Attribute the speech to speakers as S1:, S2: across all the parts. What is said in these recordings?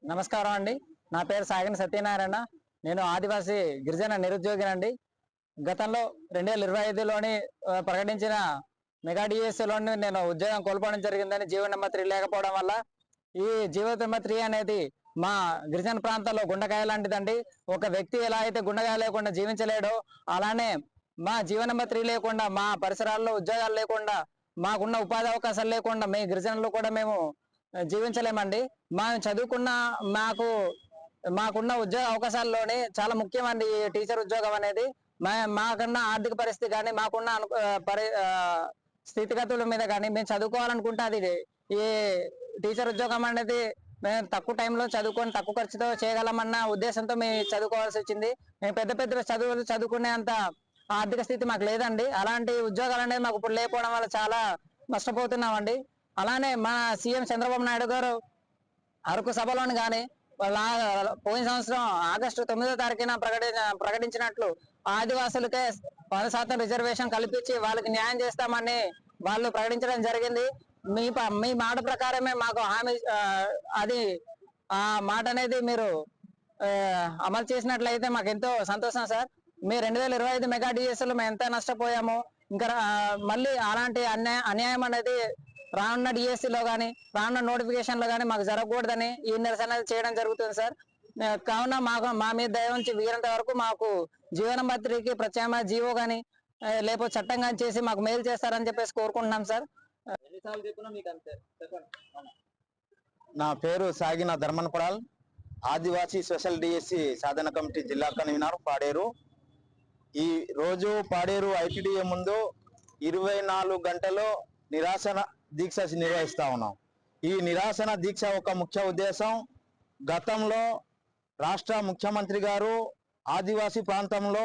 S1: నమస్కారం అండి. నా పేరు సాగిన సత్యనారాయణ. నేను ఆదివాసీ గిరిజన నిరుద్యోగినండి. గతంలో 2025లోని ప్రకటించిన మెగా డిఎస్సిలోని నేను ఉద్యోగం కోల్పోవడం జరిగిందని జీవో నెంబర్ 3 లేకపోవడం వల్ల ఈ జీవో నెంబర్ 3 అనేది మా గిరిజన ప్రాంతాల్లో గుండెకాయ లాంటిదండి. ఒక వ్యక్తి ఎలా అయితే గుండెకాయ లేకుండా జీవించలేడో అలానే మా జీవో నెంబర్ 3 లేకుండా మా పరిసరాల్లో ఉద్యోగాలు లేకుండా మాకున్న ఉపాధి అవకాశాలు లేకుండా మీ గిరిజనులు కూడా మేము జీవించలేమండి. మనం చదువుకున్న మాకు మాకున్న ఉద్యోగ అవకాశాల్లోనే చాలా ముఖ్యమండి ఈ టీచర్ ఉద్యోగం అనేది. మాకున్న ఆర్థిక పరిస్థితి కానీ మాకున్న స్థితిగతుల మీద కానీ మేము చదువుకోవాలనుకుంటే అది ఈ టీచర్ ఉద్యోగం అనేది మేము తక్కువ టైంలో చదువుకొని తక్కువ ఖర్చుతో చేయగలమన్న ఉద్దేశంతో మేము చదువుకోవాల్సి వచ్చింది. మేము పెద్ద పెద్ద చదువులు చదువుకునే అంత ఆర్థిక స్థితి మాకు లేదండి. అలాంటి ఉద్యోగాలు అనేది మాకు ఇప్పుడు లేకపోవడం వల్ల చాలా నష్టపోతున్నామండి. అలానే మా సీఎం చంద్రబాబు నాయుడు గారు అరకు సభలోని కానీ వాళ్ళ పోయిన సంవత్సరం ఆగస్టు 9వ తారీఖున ప్రకటించినట్లు ఆదివాసులకే 10% రిజర్వేషన్ కల్పించి వాళ్ళకి న్యాయం చేస్తామని వాళ్ళు ప్రకటించడం జరిగింది. మీ మాట ప్రకారమే మాకు హామీ అది ఆ మాట అనేది మీరు అమలు చేసినట్లయితే మాకు ఎంతో సంతోషం సార్. మీ 2025 మెగా డిఎస్ఎల్ మేము ఎంత నష్టపోయాము. ఇంకా మళ్ళీ అలాంటి అన్యాయం అనేది రానున్న డిఎస్సిలో కానీ రానున్న నోటిఫికేషన్లో కానీ మాకు జరగకూడదని ఈ నిరసన చేయడం జరుగుతుంది సార్. కావున మా మీద దయ ఉంచి వీరంత వరకు మాకు జీవో నెంబర్ 3కి ప్రత్యామ్నాయ జీవో కానీ లేకపోతే చట్టం కానీ చేసి మాకు మేలు చేస్తారని చెప్పేసి కోరుకుంటున్నాం సార్.
S2: నా పేరు సాగిన ధర్మన్పడాల్, ఆదివాసీ స్పెషల్ డిఎస్సి సాధన కమిటీ జిల్లా కన్వీనర్ పాడేరు. ఈ రోజు పాడేరు ఐటీడీఏ ముందు 24 గంటలు నిరాశన దీక్ష నిర్వహిస్తా ఉన్నాం. ఈ నిరాశన దీక్ష ఒక ముఖ్య ఉద్దేశం, గతంలో రాష్ట్ర ముఖ్యమంత్రి గారు ఆదివాసీ ప్రాంతంలో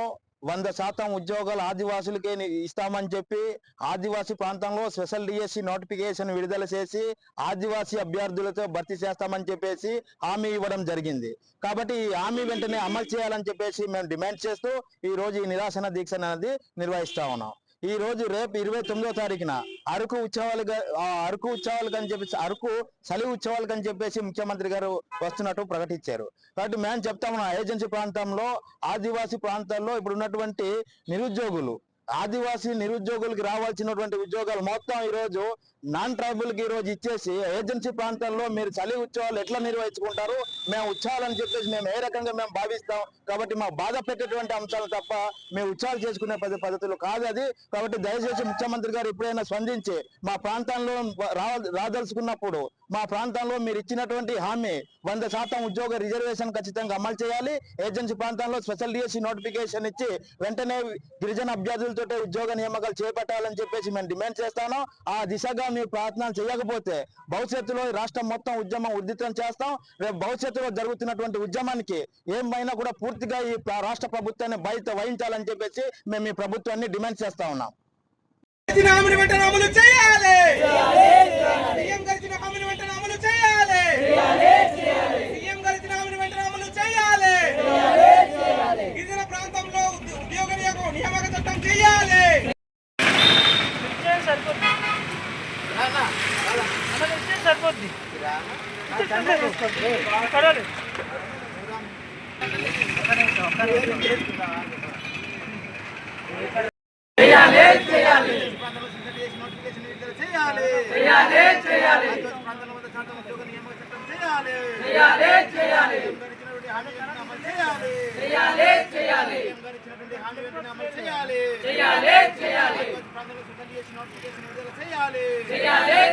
S2: 100% ఉద్యోగాలు ఆదివాసులకే ఇస్తామని చెప్పి ఆదివాసీ ప్రాంతంలో స్పెషల్ డిఎస్సి నోటిఫికేషన్ విడుదల చేసి ఆదివాసీ అభ్యర్థులతో భర్తీ చేస్తామని చెప్పేసి హామీ ఇవ్వడం జరిగింది. కాబట్టి ఈ హామీ వెంటనే అమలు చేయాలని చెప్పేసి మేము డిమాండ్ చేస్తూ ఈ రోజు ఈ నిరాశన దీక్ష అనేది నిర్వహిస్తా ఉన్నాం. ఈ రోజు రేపు 29వ తారీఖున అరకు ఉత్సవాలకు అని చెప్పేసి అరకు చలి ఉత్సవాలకు అని చెప్పేసి ముఖ్యమంత్రి గారు వస్తున్నట్టు ప్రకటించారు. కాబట్టి మేము చెప్తా ఉన్నాం, ఏజెన్సీ ప్రాంతంలో ఆదివాసీ ప్రాంతాల్లో ఇప్పుడు ఉన్నటువంటి ఆదివాసీ నిరుద్యోగులకి రావాల్సినటువంటి ఉద్యోగాలు మొత్తం ఈ రోజు నాన్ ట్రైబల్ కి ఈ రోజు ఇచ్చేసి ఏజెన్సీ ప్రాంతాల్లో మీరు చలి ఉత్సవాలు ఎట్లా నిర్వహించుకుంటారు, మేము ఉత్సవాలని చెప్పేసి మేము ఏ రకంగా మేము భావిస్తాం. కాబట్టి మా బాధ పెట్టేటువంటి అంశాలు తప్ప మేము ఉత్సవాలు చేసుకునే పద్ధతులు కాదు అది. కాబట్టి దయచేసి ముఖ్యమంత్రి గారు ఎప్పుడైనా స్పందించి మా ప్రాంతంలో రాదలుచుకున్నప్పుడు మా ప్రాంతంలో మీరు ఇచ్చినటువంటి హామీ 100% ఉద్యోగ రిజర్వేషన్ ఖచ్చితంగా అమలు చేయాలి. ఏజెన్సీ ప్రాంతంలో స్పెషల్ డిఎస్సి నోటిఫికేషన్ ఇచ్చి వెంటనే గిరిజన అభ్యర్థులతో ఉద్యోగ నియామకాలు చేపట్టాలని చెప్పేసి మేము డిమాండ్ చేస్తాను. ఆ దిశగా మీరు ప్రయత్నాలు చేయకపోతే భవిష్యత్తులో రాష్ట్రం మొత్తం ఉద్యమం ఉధృతం చేస్తాం. రేపు భవిష్యత్తులో జరుగుతున్నటువంటి ఉద్యమానికి ఏమైనా కూడా పూర్తిగా ఈ రాష్ట్ర ప్రభుత్వాన్ని బాధ్యత వహించాలని చెప్పేసి మేము ఈ ప్రభుత్వాన్ని డిమాండ్ చేస్తా ఉన్నాం.
S3: నియామక చట్టం చేయాలి. సరిపోద్ది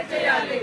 S3: చేయాలి.